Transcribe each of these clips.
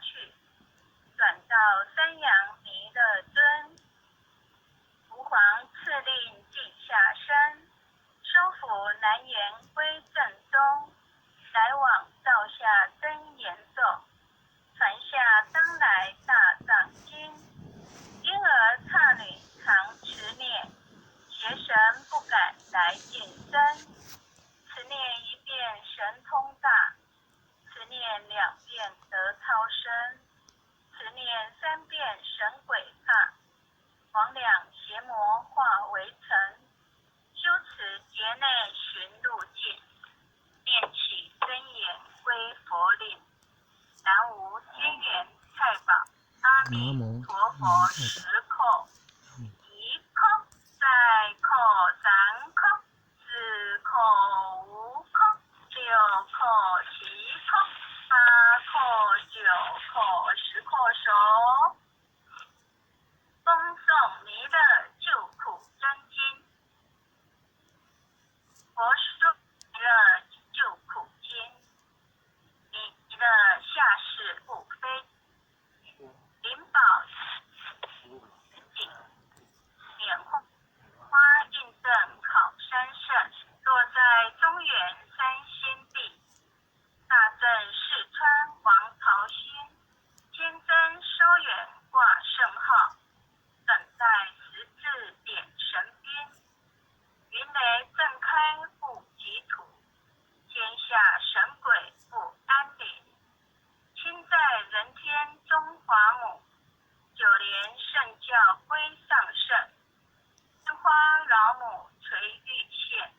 去，转到三阳弥勒尊。吾皇赐令地下生，收服南辕归正宗，来往道下真言咒，传下当来大藏经。因而刹女常持念，邪神不敢来近身。持念一遍神通大，持念2遍得超生，持念3遍神鬼怕，魍魉邪魔化为尘。修持劫内寻路径，念起真言归佛令。南无天元太保阿弥陀佛时叩，一叩再叩3叩4叩5叩6叩7叩8叩9叩10叩手。恭诵弥勒救苦真经。佛说弥勒救苦经，弥勒下世不非，灵宝景，拈花印证考山胜，落在中原三仙地。大正四川王朝兴，天真收元挂圣号，等待十字点神兵。云雷震开护己土，天下神鬼不安宁。亲在人天中华母，九连圣教归上圣。天花老母垂玉线，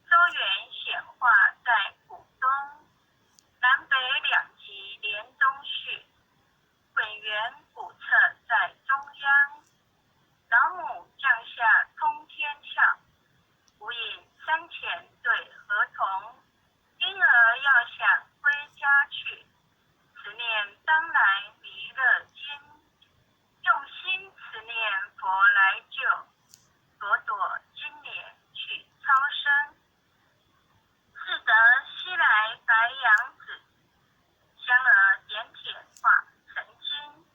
周原显化在古东。南北2极连中续，本源古册在中央。老母降下通天窍，无影山前对河童。婴儿要想归家去，持念当来弥勒经。用心持念佛来救，朵朵金莲去超生。自得西来白羊子，香儿点点化成金。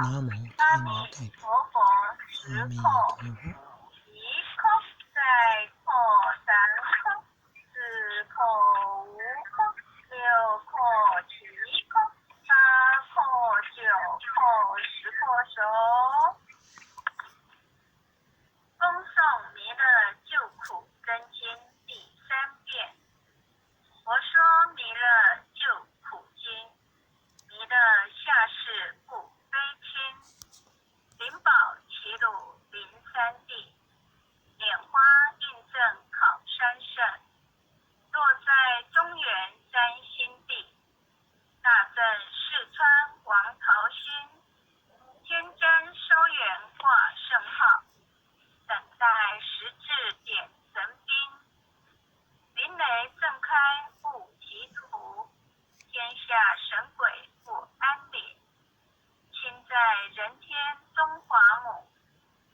南无阿太弥弥太婆，陀佛，阿弥十空，陀佛，一空再空三空，四空五空，六空七空，八空九空十空手。恭诵弥勒救苦真经第3遍。佛说弥勒救苦经，弥勒下世不非亲，灵宝齐鲁灵山地，拈花印证考山胜，落在中原占星地，大正四川王桃心，天真收元挂圣号，等待时至点神兵，林雷震开雾提图，天下神鬼不安宁，亲在人天中华母，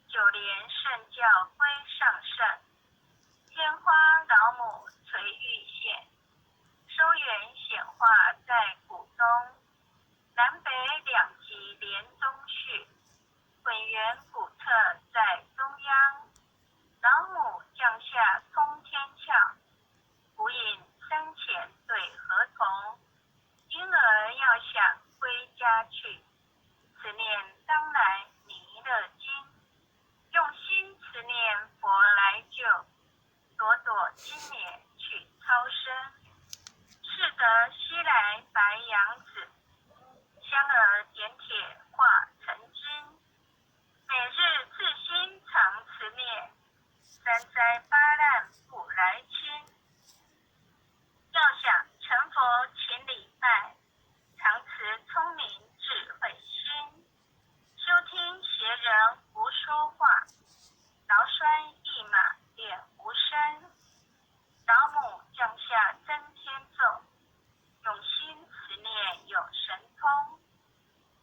九连圣教归上圣，天花老母垂玉线，收元显化在谷中，南北两极连中续，本源古册在中央，老母降下通天窍，无影生前对合同，婴儿要想归家去，此念当来弥勒经，用心持念佛来救，朵朵今年去超生，是得西来白羊子，香儿点铁化成金，每日自心常持念，三灾八难不来侵，要想成佛勤礼拜，常持聪明智慧心，收听邪人胡说话，劳酸一马练无声，老母降下真天咒，用心持念有神通，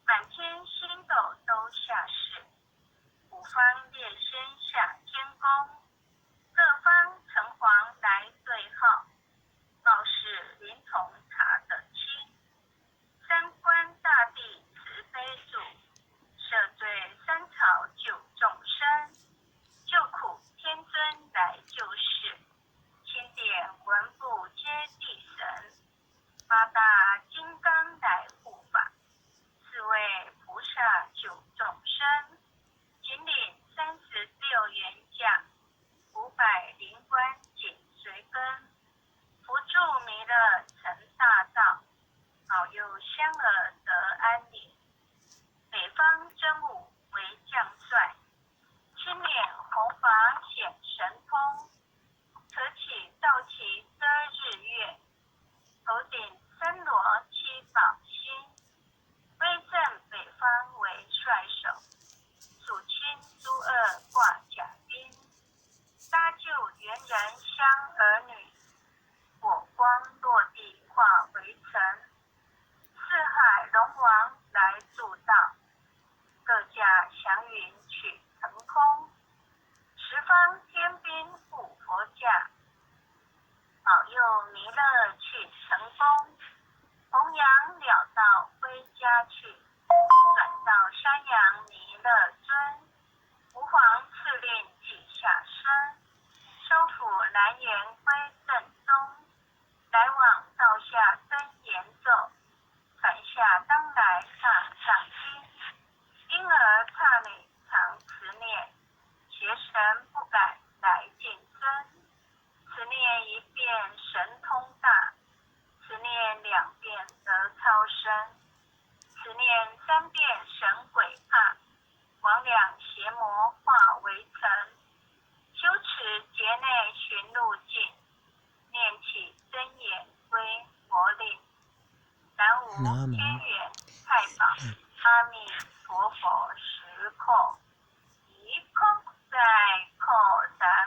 满天星斗都下世，五方列仙下天宫，各方城隍来对号，报事灵童查得清，三官大帝慈悲主，赦罪三朝救众生，救苦天尊来救世，钦点文部皆地神，八大金刚来护法，四位菩萨救众生，请领36员将，500灵官紧随跟，扶助弥勒成大道，保佑香儿得安宁，北方真武为将帅，青脸红发显神通，扯起道旗遮日月，头顶森罗七宝星，威震北方为帅首，蜀清诸恶挂甲兵，搭救猿人香儿女，火光落地化为尘，四海龙王来助道，各驾祥云取腾空，十方天兵护佛驾，保佑弥勒去成功，弘扬了道归家去，转到山阳弥勒尊，吾皇赐令即下生，收服南延归正宗，来往道下真言咒，传下当来上上经，婴儿刹女常持念，邪神不敢来近身，持念一遍神通大，持念2遍得超生，持念3遍神鬼怕，魍魉邪魔化为尘，修持劫内寻路径，念起真言归佛令，南无南无天元太保阿弥陀佛，10空，一空再空三